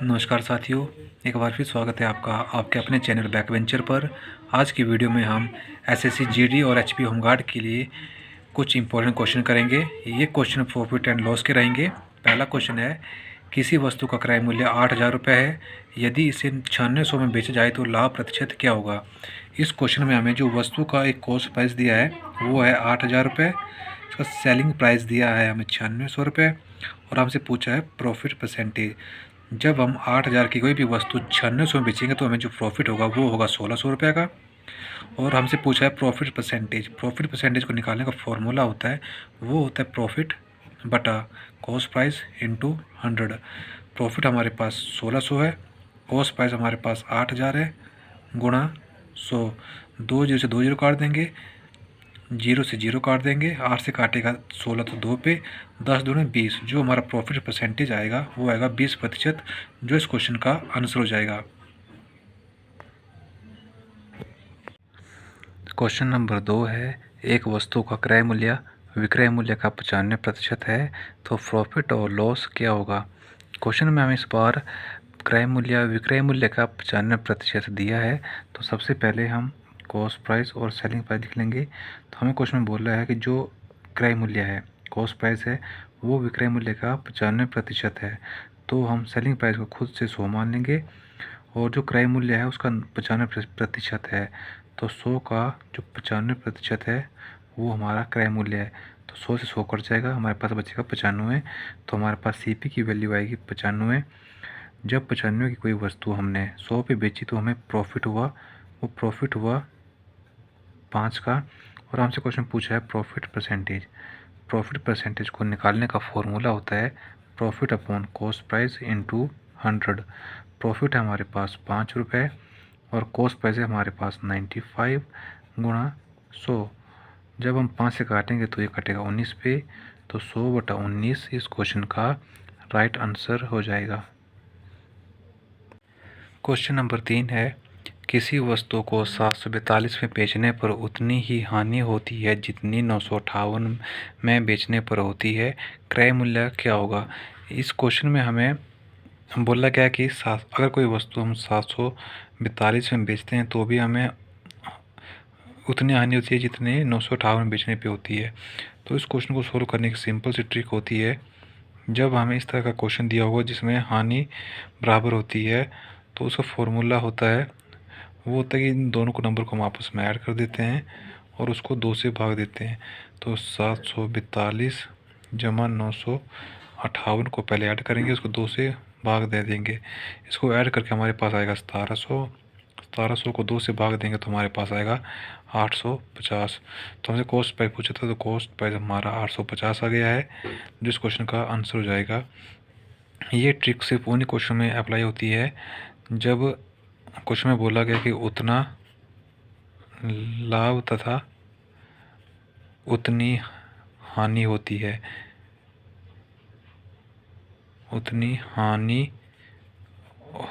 नमस्कार साथियों, एक बार फिर स्वागत है आपका आपके अपने चैनल बैक वेंचर पर। आज की वीडियो में हम एसएससी जीडी और एचपी होमगार्ड के लिए कुछ इंपॉर्टेंट क्वेश्चन करेंगे। ये क्वेश्चन प्रॉफिट एंड लॉस के रहेंगे। पहला क्वेश्चन है, किसी वस्तु का क्रय मूल्य 8,000 रुपये है, यदि इसे 9600 में बेचा जाए तो लाभ प्रतिशत क्या होगा। इस क्वेश्चन में हमें जो वस्तु का एक कॉस्ट प्राइस दिया है वो है 8,000 रुपये, इसका सेलिंग प्राइस दिया है हमें 9600 रुपये और हमसे पूछा है प्रॉफिट परसेंटेज। जब हम 8,000 की कोई भी वस्तु 9600 में बेचेंगे तो हमें जो प्रॉफिट होगा वो होगा 1,600 रुपये का। और हमसे पूछा है प्रॉफिट परसेंटेज। प्रॉफिट परसेंटेज को निकालने का फॉर्मूला होता है, वो होता है प्रॉफिट बटा कॉस्ट प्राइस इंटू 100। प्रॉफिट हमारे पास 1,600 है, कॉस्ट प्राइस हमारे पास 8,000 है, गुणा 100। 2 जीरो से 2 जीरो काट देंगे, 0 से 0 काट देंगे, 8 से काटेगा 16 तो 2 पे, 10 दूनी 20। जो हमारा प्रॉफिट परसेंटेज आएगा वो आएगा 20%, जो इस क्वेश्चन का आंसर हो जाएगा। क्वेश्चन नंबर 2 है, एक वस्तु का क्रय मूल्य विक्रय मूल्य का 95% है, तो प्रॉफिट और लॉस क्या होगा। क्वेश्चन में हमें इस बार क्रय मूल्य विक्रय मूल्य का 95% दिया है, तो सबसे पहले हम कॉस्ट प्राइस और सेलिंग प्राइस लिख लेंगे। तो हमें क्वेश्चन में बोल रहा है कि जो क्रय मूल्य है, कॉस्ट प्राइस है, वो विक्रय मूल्य का 95% है, तो हम सेलिंग प्राइस को खुद से 100 मान लेंगे और जो क्रय मूल्य है उसका 95% है, तो 100 का जो 95% है वो हमारा क्रय मूल्य है। तो 100 से 100 कट जाएगा, हमारे पास बचेगा 95। तो हमारे पास सीपी की वैल्यू आएगी 95। जब 95 की कोई वस्तु हमने 100 पे बेची तो हमें प्रॉफिट हुआ, वो प्रॉफिट हुआ 5 का। और हमसे क्वेश्चन पूछा है प्रॉफिट परसेंटेज। प्रॉफिट परसेंटेज को निकालने का फॉर्मूला होता है profit upon cost price into 100। Profit है हमारे पास 5 रुपये और कॉस्ट प्राइस है हमारे पास 95 गुणा 100। जब हम 5 से काटेंगे तो ये कटेगा 19 पे, तो 100 बटा 19 इस क्वेश्चन का राइट आंसर हो जाएगा। क्वेश्चन नंबर 3 है, किसी वस्तु को 742 में बेचने पर उतनी ही हानि होती है जितनी 958 में बेचने पर होती है, क्रय मूल्य क्या होगा। इस क्वेश्चन में हमें बोला गया कि अगर कोई वस्तु हम 742 में बेचते हैं तो भी हमें उतनी हानि होती है जितने 958 में बेचने पे होती है। तो इस क्वेश्चन को सोल्व करने की सिंपल सी ट्रिक होती है, जब हमें इस तरह का क्वेश्चन दिया होगा जिसमें हानि बराबर होती है तो उसका फॉर्मूला होता है, वो होता है कि इन दोनों को नंबर को हम आपस में ऐड कर देते हैं और उसको 2 से भाग देते हैं। तो 742 जमा 958 को पहले ऐड करेंगे, उसको 2 से भाग दे देंगे, इसको ऐड करके हमारे पास आएगा 1700। 1700 को 2 से भाग देंगे तो हमारे पास आएगा 850। तो हमसे कॉस्ट प्राइस पूछा था, तो कॉस्ट प्राइस हमारा 850 आ गया है, जिस क्वेश्चन का आंसर हो जाएगा। ये ट्रिक सिर्फ उन्हीं क्वेश्चन में अप्लाई होती है जब क्वेश्चन में बोला गया कि उतना लाभ तथा उतनी हानि होती है, उतनी हानि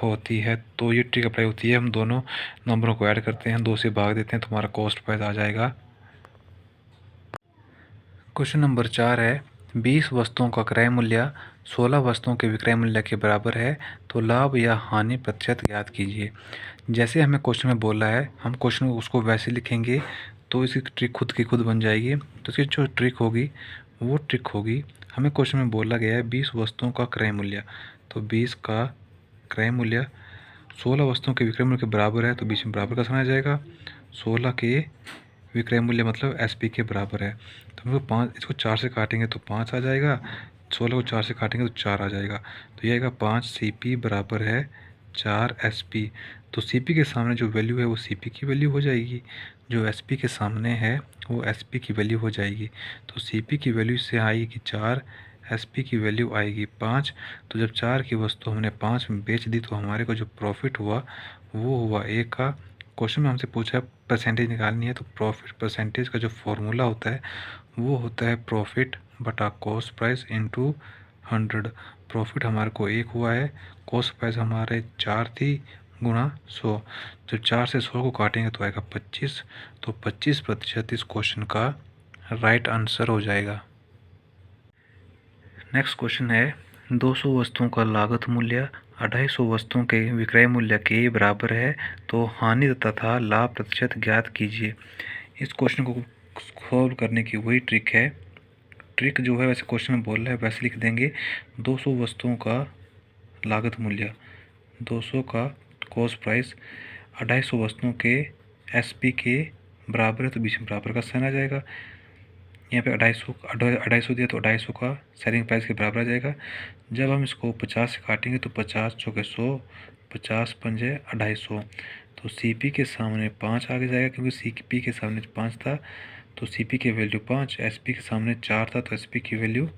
होती है। तो ये ट्रिक अप्लाई होती है, हम दोनों नंबरों को ऐड करते हैं, 2 से भाग देते हैं तो हमारा कॉस्ट प्राइस आ जाएगा। क्वेश्चन नंबर 4 है, 20 वस्तुओं का क्रय मूल्य 16 वस्तुओं के विक्रय मूल्य के बराबर है, तो लाभ या हानि प्रतिशत ज्ञात कीजिए। जैसे हमें क्वेश्चन में बोला है, हम क्वेश्चन उसको वैसे लिखेंगे तो इसकी ट्रिक खुद की खुद बन जाएगी। तो इसकी जो ट्रिक होगी वो ट्रिक होगी, हमें क्वेश्चन में बोला गया है 20 वस्तुओं का क्रय मूल्य, तो 20 का क्रय मूल्य 16 वस्तुओं के विक्रय मूल्य के बराबर है, तो बीच में बराबर का साइन आ जाएगा। 16 के विक्रय मूल्य मतलब एसपी के बराबर है, तो हम लोग 5, इसको 4 से काटेंगे तो 5 आ जाएगा, 16 को 4 से काटेंगे तो 4 आ जाएगा, तो ये आएगा 5 सीपी बराबर है 4 एसपी। तो सीपी के सामने जो वैल्यू है वो सीपी की वैल्यू हो जाएगी, जो एसपी के सामने है वो एसपी की वैल्यू हो जाएगी। तो सीपी की वैल्यू से आएगी 4, एसपी की वैल्यू आएगी 5। तो जब 4 की वस्तु हमने 5 में बेच दी तो हमारे को जो प्रॉफिट हुआ वो हुआ 1 का। क्वेश्चन में हमसे पूछा परसेंटेज निकालनी है, तो प्रॉफिट परसेंटेज का जो फॉर्मूला होता है वो होता है प्रॉफिट बटा कॉस्ट प्राइस इंटू 100। प्रॉफिट हमारे को 1 हुआ है, कॉस्ट प्राइस हमारे 4 थी, गुणा 100। जब 4 से 100 को काटेंगे तो आएगा 25, तो 25% इस क्वेश्चन का राइट आंसर हो जाएगा। नेक्स्ट क्वेश्चन है, 200 वस्तुओं का लागत मूल्य 250 वस्तुओं के विक्रय मूल्य के बराबर है तो हानि तथा लाभ प्रतिशत ज्ञात कीजिए। इस क्वेश्चन को सॉल्व करने की वही ट्रिक है। ट्रिक जो है वैसे क्वेश्चन में बोल रहा है वैसे लिख देंगे। 200 वस्तुओं का लागत मूल्य, 200 का कॉस्ट प्राइस, 250 वस्तुओं के एसपी के बराबर है तो बीच में बराबर का साइन आ जाएगा। यहाँ पे 250 दिया तो 250 का सेलिंग प्राइस के बराबर आ जाएगा। जब हम इसको 50 से काटेंगे तो 50 चौके 100, 50 पंजे 250, तो सीपी के सामने 5 आगे जाएगा क्योंकि सीपी के सामने 5 था तो सीपी की वैल्यू 5, एसपी के सामने 4 था तो एसपी की वैल्यू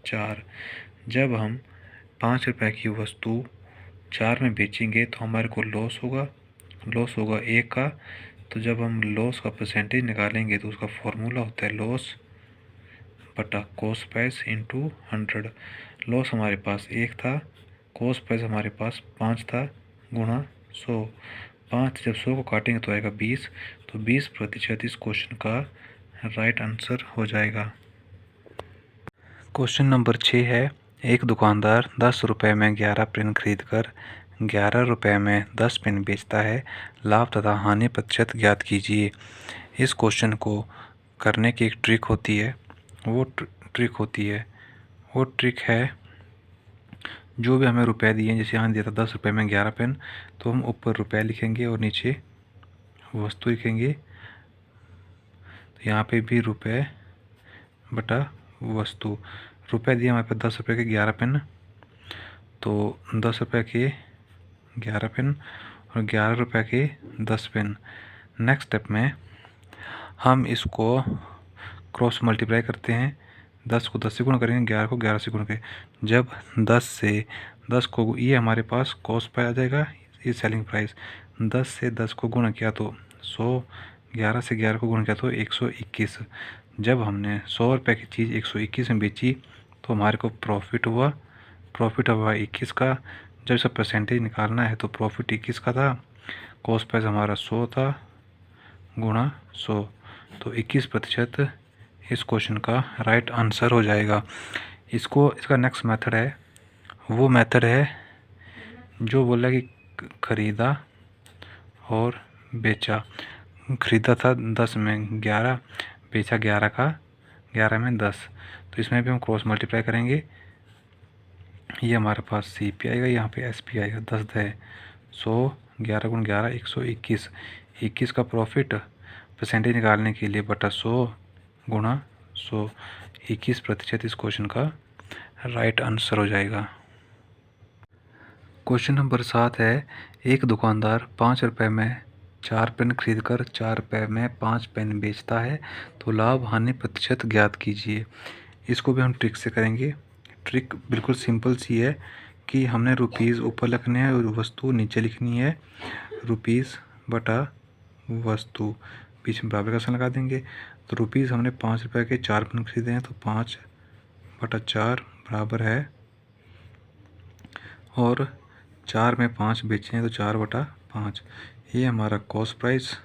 4। जब हम 5 रुपये की वस्तु 4 में बेचेंगे तो हमारे को लॉस होगा 1 का। तो जब हम लॉस का परसेंटेज निकालेंगे तो उसका फॉर्मूला होता है लॉस बटा कॉस्ट प्राइस इंटू 100। लॉस हमारे पास 1 था, कॉस्ट प्राइस हमारे पास 5 था, गुणा 100। 5 जब 100 को काटेंगे तो आएगा 20, तो 20% इस क्वेश्चन का राइट आंसर हो जाएगा। क्वेश्चन नंबर 6 है, एक दुकानदार 10 रुपये में 11 पेन खरीद कर 11 रुपये में 10 पेन बेचता है। लाभ तथा हानि प्रतिशत ज्ञात कीजिए। इस क्वेश्चन को करने की एक ट्रिक होती है। वो ट्रिक है, जो भी हमें रुपए दिए, जैसे यहाँ दिया था 10 रुपये में 11 पेन, तो हम ऊपर रुपए लिखेंगे और नीचे वस्तु लिखेंगे। तो यहाँ पे भी रुपए बटा वस्तु। रुपए दिए हमारे पास 10 रुपये के 11 पेन, तो 10 रुपये के 11 पेन और 11 रुपये के 10 पेन। नेक्स्ट स्टेप में हम इसको क्रॉस मल्टीप्लाई करते हैं। 10 को 10 से गुणा करेंगे, 11 को 11 से गुणा करेंगे। जब 10 से 10 को, ये हमारे पास कॉस्ट प्राइस आ जाएगा, ये सेलिंग प्राइस। 10 से 10 को गुणा किया तो 100, 11 से 11 को गुणा किया तो 121। जब हमने 100 रुपये की चीज़ 121 में बेची तो हमारे को प्रॉफिट हुआ 21 का। जब इसका परसेंटेज निकालना है तो प्रॉफिट 21 का था, कॉस्ट प्राइस हमारा 100 था, गुणा 100, तो 21% इस क्वेश्चन का राइट आंसर हो जाएगा। इसका नेक्स्ट मेथड है, वो मेथड है जो बोला कि खरीदा और बेचा। खरीदा था 10 में 11, बेचा 11 में 10। तो इसमें भी हम क्रॉस मल्टीप्लाई करेंगे। ये हमारे पास सी पी आएगा, यहाँ पे एस पी आएगा। 10 है 100, 11 गुण 11 121। 21 का प्रॉफिट परसेंटेज निकालने के लिए बटा 100 गुणा 100, 21% इस क्वेश्चन का राइट आंसर हो जाएगा। क्वेश्चन नंबर 7 है, एक दुकानदार 5 रुपये में 4 पेन खरीद कर 4 रुपये में 5 पेन बेचता है, तो लाभ हानि प्रतिशत ज्ञात कीजिए। इसको भी हम ट्रिक से करेंगे। ट्रिक बिल्कुल सिंपल सी है कि हमने रुपीज़ ऊपर लिखने हैं और वस्तु नीचे लिखनी है। रुपीज़ बटा वस्तु, बीच में बराबर का साइन लगा देंगे। तो रुपीज़ हमने 5 रुपये के 4 पेन खरीदे हैं तो 5 बटा 4 बराबर है, और 4 में 5 बेचे हैं तो 4 बटा 5। ये हमारा कॉस्ट प्राइस,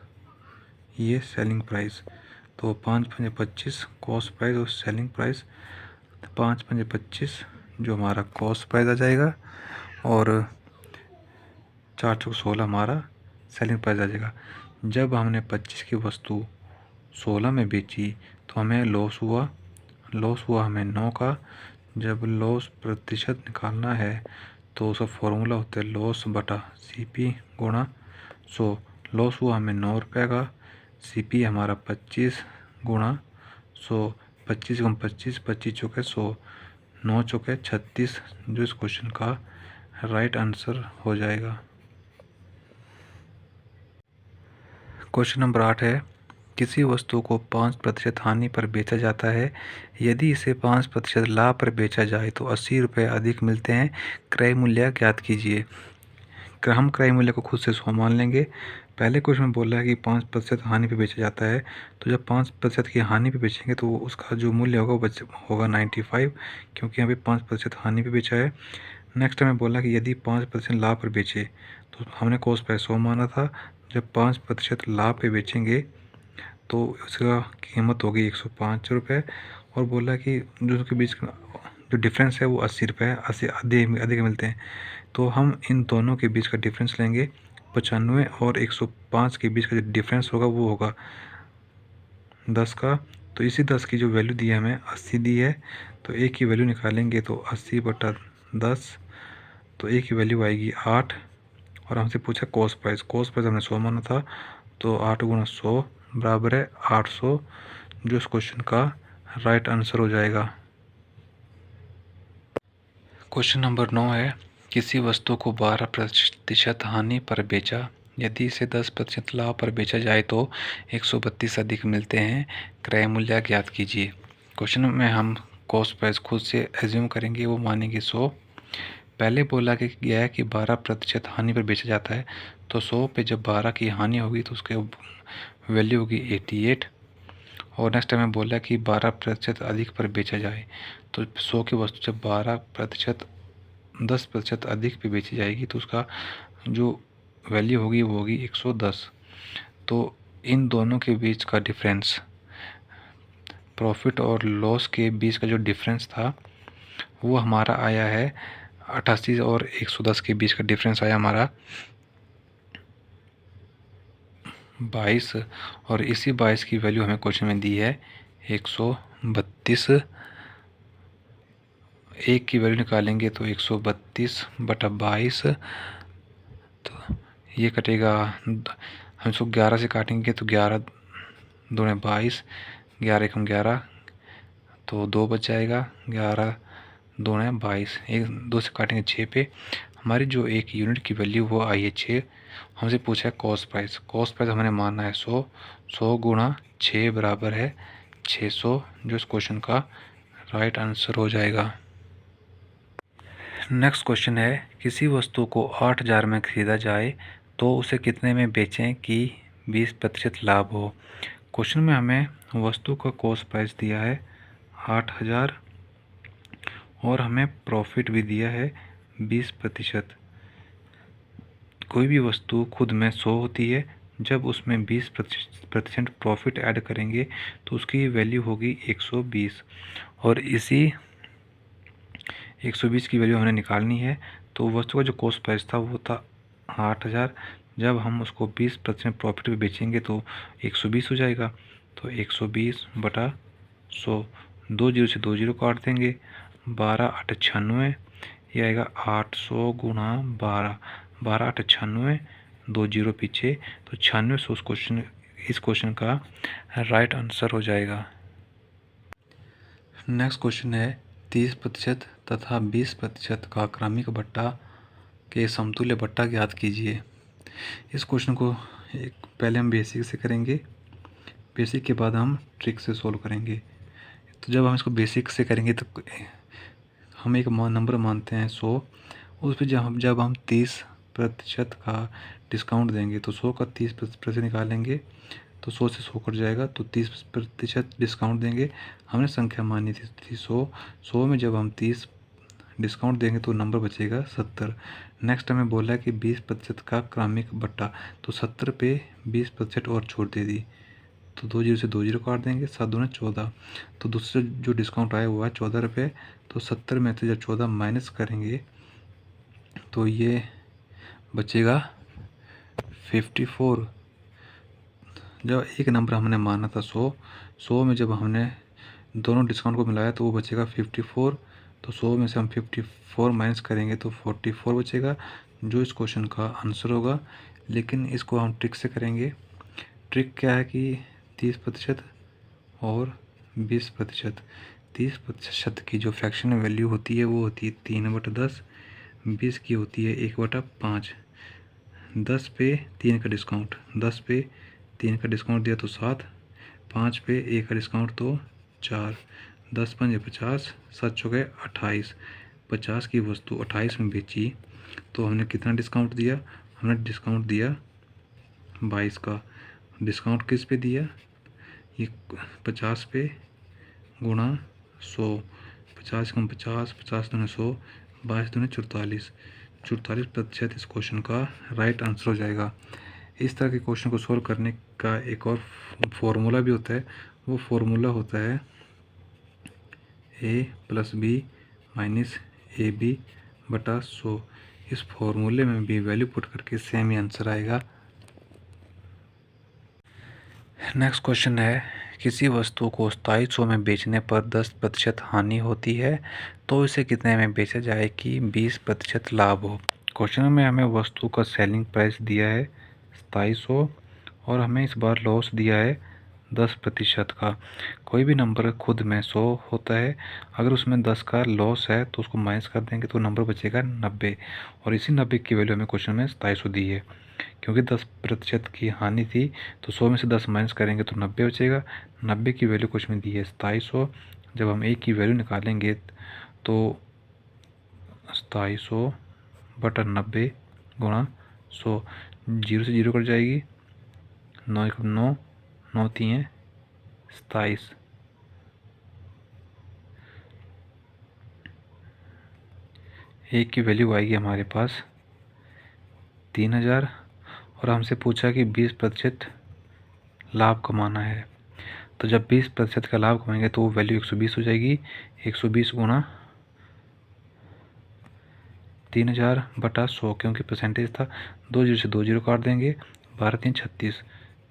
ये सेलिंग प्राइस। तो 5 पंजे 25 कॉस्ट प्राइस और सेलिंग प्राइस, 5 पंजे 25 जो हमारा कॉस्ट प्राइस आ जाएगा, और 4 चौक 16 हमारा सेलिंग प्राइस आ जाएगा। जब हमने 25 की वस्तु 16 में बेची तो हमें लॉस हुआ हमें 9 का। जब लॉस प्रतिशत निकालना है तो उसका फॉर्मूला होता है लॉस बटा सीपी गुणा 100। लॉस हुआ हमें 9 रुपये का, सीपी हमारा 25 गुणा 100। 25 गुण 25, 25 चौके 100, 9 चौके 36, जो इस क्वेश्चन का राइट आंसर हो जाएगा। क्वेश्चन नंबर 8 है, किसी वस्तु को 5% हानि पर बेचा जाता है। यदि इसे 5% लाभ पर बेचा जाए तो 80 रुपये अधिक मिलते हैं। क्रय मूल्य ज्ञात कीजिए। हम क्रय मूल्य को खुद से 100 मान लेंगे। पहले क्वेश्चन में बोला है कि 5% हानि पर बेचा जाता है, तो जब 5% की हानि पर बेचेंगे तो उसका जो मूल्य होगा वो होगा 95, क्योंकि यहाँ पे 5% हानि पर बेचा है। नेक्स्ट हमें बोला कि यदि 5% लाभ पर बेचे, तो हमने कॉस्ट प्राइस 100 माना था। जब 5% लाभ पे बेचेंगे तो उसका कीमत होगी 105 रुपये, और बोला कि जो उसके बीच जो डिफरेंस है वो 80 रुपये, 80 अधिक मिलते हैं। तो हम इन दोनों के बीच का डिफरेंस लेंगे। 95 और 105 के बीच का जो डिफरेंस होगा वो होगा 10 का। तो इसी 10 की जो वैल्यू दी है हमें 80 दी है, तो ए की वैल्यू निकालेंगे तो 80/10, तो ए की वैल्यू आएगी 8। और हमसे पूछा कॉस्ट प्राइस हमने 100 माना था, तो 8 × 100 बराबर है 800, जो इस क्वेश्चन का राइट आंसर हो जाएगा। क्वेश्चन नंबर 9 है, किसी वस्तु को 12% हानि पर बेचा, यदि इसे 10% लाभ पर बेचा जाए तो 132 अधिक मिलते हैं, क्रय मूल्य ज्ञात कीजिए। क्वेश्चन में हम कॉस्ट प्राइस खुद से एज्यूम करेंगे, वो मानेंगे 100। पहले बोला कि गया है कि 12% हानि पर बेचा जाता है, तो 100 पे जब 12 की हानि होगी तो उसके वैल्यू होगी 88। और नेक्स्ट हमें बोला कि 12% अधिक पर बेचा जाए, तो 100 की वस्तु जब 12% 10% अधिक पे बेची जाएगी तो उसका जो वैल्यू होगी वो होगी 110। तो इन दोनों के बीच का डिफरेंस, प्रॉफिट और लॉस के बीच का जो डिफरेंस था वो हमारा आया है 88, और 110 के बीच का डिफरेंस आया हमारा 22। और इसी 22 की वैल्यू हमें क्वेश्चन में दी है 132। एक की वैल्यू निकालेंगे तो 132/22, तो ये कटेगा, हम इसको 11 से काटेंगे तो 11 दूने 22, 11 एकम 11, तो 2 बच जाएगा, 11 दूने 22, 1 2 से काटेंगे 6 पे। हमारी जो एक यूनिट की वैल्यू वो आई है 6। हमसे पूछा है कॉस्ट प्राइस हमने माना है 100, 100 × 6 बराबर है 600, जो इस क्वेश्चन का राइट आंसर हो जाएगा। नेक्स्ट क्वेश्चन है, किसी वस्तु को 8000 में ख़रीदा जाए तो उसे कितने में बेचें कि 20% लाभ हो। क्वेश्चन में हमें वस्तु का कॉस्ट प्राइस दिया है 8000 और हमें प्रॉफिट भी दिया है 20%। कोई भी वस्तु खुद में 100 होती है, जब उसमें 20% प्रॉफिट ऐड करेंगे तो उसकी वैल्यू होगी 120। और इसी 120 की वैल्यू हमें निकालनी है, तो वस्तु का जो कॉस्ट प्राइस था वो था 8000, जब हम उसको 20% प्रॉफिट पे बेचेंगे तो 120 हो जाएगा। तो 120/100, 2 जीरो से 2 जीरो काट देंगे, 12 8 96, ये आएगा 800 × 12, 12 8 96, 2 जीरो पीछे, तो 9600 इस क्वेश्चन का राइट आंसर हो जाएगा। नेक्स्ट क्वेश्चन है, 30% तथा 20% का क्रमिक बट्टा के समतुल्य बट्टा ज्ञात कीजिए। इस क्वेश्चन को पहले हम बेसिक से करेंगे, बेसिक के बाद हम ट्रिक से सॉल्व करेंगे। तो जब हम इसको बेसिक से करेंगे तो हम एक नंबर मानते हैं 100, उस पर जब हम 30% का डिस्काउंट देंगे तो 100 का 30% निकालेंगे तो 100 से 100 कट जाएगा, तो 30% डिस्काउंट देंगे। हमने संख्या मानी थी 100, 100 में जब हम 30 डिस्काउंट देंगे तो नंबर बचेगा 70। नेक्स्ट हमें बोला है कि 20% का क्रमिक बट्टा, तो 70 पे 20% और छूट दे दी, तो 2 जीरो से 2 जीरो काट देंगे, 7 दूने 14, तो दूसरा जो डिस्काउंट आया हुआ है 14 रुपये, तो 70 में से जब 14 माइनस करेंगे तो ये बचेगा 54। जब एक नंबर हमने माना था 100 में जब हमने दोनों डिस्काउंट को मिलाया तो वो बचेगा 54, तो 100 में से हम 54 माइनस करेंगे तो 44 बचेगा, जो इस क्वेश्चन का आंसर होगा। लेकिन इसको हम ट्रिक से करेंगे। ट्रिक क्या है कि 30% और 20%, 30% की जो फ्रैक्शन वैल्यू होती है वो होती है 3/10, 20 की होती है 1/5, 10 पे 3 का डिस्काउंट, 10 पे 3 का डिस्काउंट दिया तो 7, 5 पे 1 का डिस्काउंट तो 4, 10 5 50, 7 चौके 28, 50 की वस्तु 28 में बेची तो हमने कितना डिस्काउंट दिया, हमने डिस्काउंट दिया 22 का। डिस्काउंट किस पे दिया, ये 50 पे गुणा 100, 50 कम 50, 50 दूने 100, 22 दूने 44, 44% इस क्वेश्चन का राइट आंसर हो जाएगा। इस तरह के क्वेश्चन को सॉल्व करने का एक और फॉर्मूला भी होता है, वो फॉर्मूला होता है a + b - ab/100। इस फॉर्मूले में भी वैल्यू पुट करके सेम ही आंसर आएगा। नेक्स्ट क्वेश्चन है, किसी वस्तु को 2700 में बेचने पर 10% हानि होती है तो इसे कितने में बेचा जाए कि 20% लाभ हो। क्वेश्चन में हमें वस्तु का सेलिंग प्राइस दिया है 2700 और हमें इस बार लॉस दिया है 10% का। कोई भी नंबर खुद में 100 होता है, अगर उसमें 10 का लॉस है तो उसको माइनस कर देंगे तो नंबर बचेगा 90, और इसी 90 की वैल्यू हमें क्वेश्चन में 2700 दी है। क्योंकि 10% की हानि थी तो 100 में से 10 माइनस करेंगे तो 90 बचेगा। 90 की वैल्यू क्वेश्चन में दी है 2700। जब हम ए की वैल्यू निकालेंगे तो 2700 बटा 90 गुणा 100, 0 से 0 कट जाएगी, 9 1 9, 9 3 27। ए की वैल्यू आएगी हमारे पास 3000 और हमसे पूछा कि 20% लाभ कमाना है। तो जब 20% का लाभ कमाएंगे तो वो वैल्यू 120 हो जाएगी। 120 गुणा 3000 बटा 100, क्योंकि परसेंटेज था, 2 जीरो से 2 जीरो काट देंगे, 12 3 36,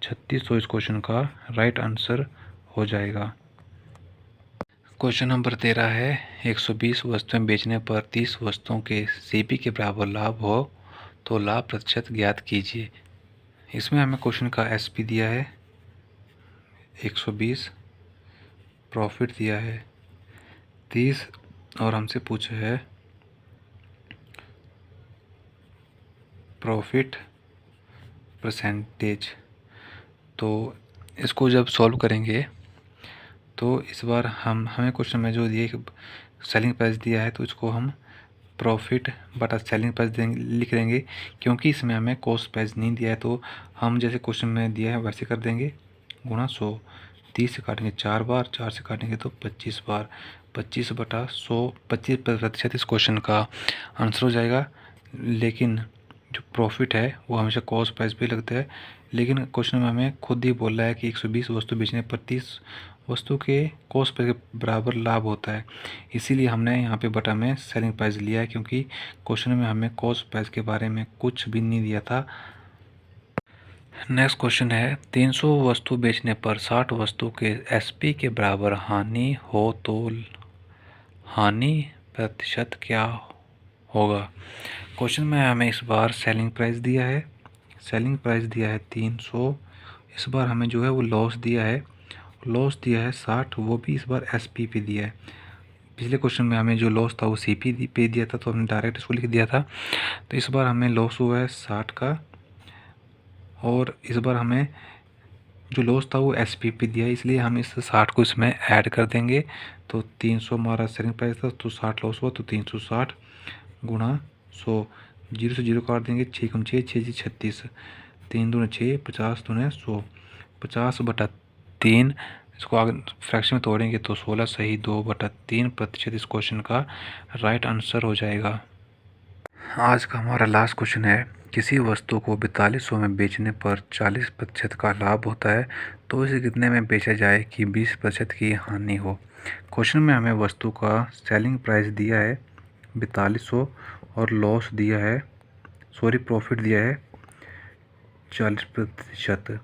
3600 इस क्वेश्चन का राइट आंसर हो जाएगा। क्वेश्चन नंबर 13 है, 120 वस्तुएं बेचने पर 30 वस्तुओं के सीपी के बराबर लाभ हो तो लाभ प्रतिशत ज्ञात कीजिए। इसमें हमें क्वेश्चन का एसपी दिया है 120, प्रॉफिट दिया है 30 और हमसे पूछा है प्रॉफिट परसेंटेज। तो इसको जब सॉल्व करेंगे तो इस बार हमें क्वेश्चन में जो दिए सेलिंग प्राइस दिया है तो इसको हम प्रॉफिट बटा सेलिंग प्राइस लिख देंगे, क्योंकि इसमें हमें कॉस्ट प्राइस नहीं दिया है तो हम जैसे क्वेश्चन में दिया है वैसे कर देंगे, गुणा 100। 30 से काटेंगे 4 बार, 4 से काटेंगे तो 25 बार, 25 बटा 100, 25% इस क्वेश्चन का आंसर हो जाएगा। लेकिन जो प्रॉफिट है वो हमेशा कॉस्ट प्राइस पे लगता है, लेकिन क्वेश्चन में हमें खुद ही बोला है कि 120 वस्तु बेचने पर 30 वस्तु के कॉस्ट प्राइस के बराबर लाभ होता है, इसीलिए हमने यहाँ पे बटा में सेलिंग प्राइस लिया है, क्योंकि क्वेश्चन में हमें कॉस्ट प्राइस के बारे में कुछ भी नहीं दिया था। नेक्स्ट क्वेश्चन है, 300 वस्तु बेचने पर 60 वस्तु के एसपी के बराबर हानि हो तो हानि प्रतिशत क्या होगा। क्वेश्चन में हमें इस बार सेलिंग प्राइस दिया है, सेलिंग प्राइस दिया है 300, इस बार हमें जो है वो लॉस दिया है, लॉस दिया है 60, वो भी इस बार एसपी पे दिया है। पिछले क्वेश्चन में हमें जो लॉस था वो सीपी पे दिया था तो हमने डायरेक्ट इसको लिख दिया था। तो इस बार हमें लॉस हुआ है 60 का, और इस बार हमें जो लॉस था वो एसपी पे दिया है, इसलिए हम इस 60 को इसमें ऐड कर देंगे। तो 300 हमारा सेलिंग प्राइस था तो 60 लॉस हुआ, तो 360 गुणा 100, 0 से 0 काट देंगे, 6 कम 6 6 36, 3 दूने 6, 50 दूने 100, 50 बटा 3, इसको आगे फ्रैक्शन में तोड़ेंगे तो 16 सही 2/3% इस क्वेश्चन का राइट आंसर हो जाएगा। आज का हमारा लास्ट क्वेश्चन है, किसी वस्तु को 4200 में बेचने पर 40% का लाभ होता है तो इसे कितने में बेचा जाए कि 20% की हानि हो। क्वेश्चन में हमें वस्तु का सेलिंग प्राइस दिया है 4200 और लॉस दिया है, प्रॉफिट दिया है 40%।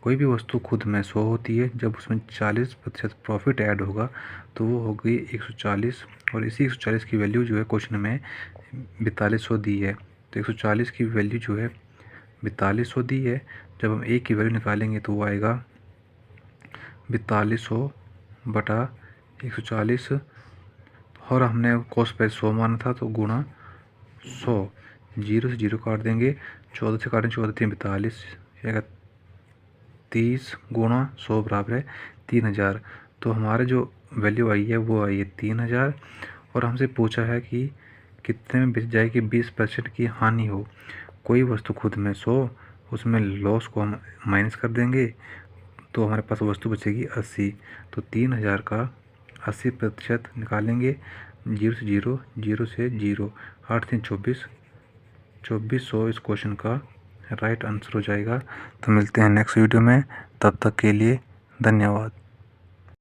कोई भी वस्तु खुद में 100 होती है, जब उसमें 40% प्रॉफिट ऐड होगा तो वो हो गई 140, और इसी 140 की वैल्यू जो है क्वेश्चन में 4200 दी है। तो 140 की वैल्यू जो है 4200 दी है, जब हम ए की वैल्यू निकालेंगे तो वो आएगा 4200 बटा 140, और हमने कॉस्ट प्राइस 100 माना था तो गुणा 100, 0 से 0 काट देंगे, 14 से काटें 14 3 42, 30 गुणा 100 बराबर है 3000। तो हमारे जो वैल्यू आई है वो आई है 3000, और हमसे पूछा है कि कितने में बेच जाए कि 20% की हानि हो। कोई वस्तु खुद में 100, उसमें लॉस को हम माइनस कर देंगे तो हमारे पास वस्तु बचेगी 80। तो 3000 का 80% निकालेंगे, 0 से 0, 0 से 0, 8 3 24, 2400 इस क्वेश्चन का राइट आंसर हो जाएगा। तो मिलते हैं नेक्स्ट वीडियो में, तब तक के लिए धन्यवाद।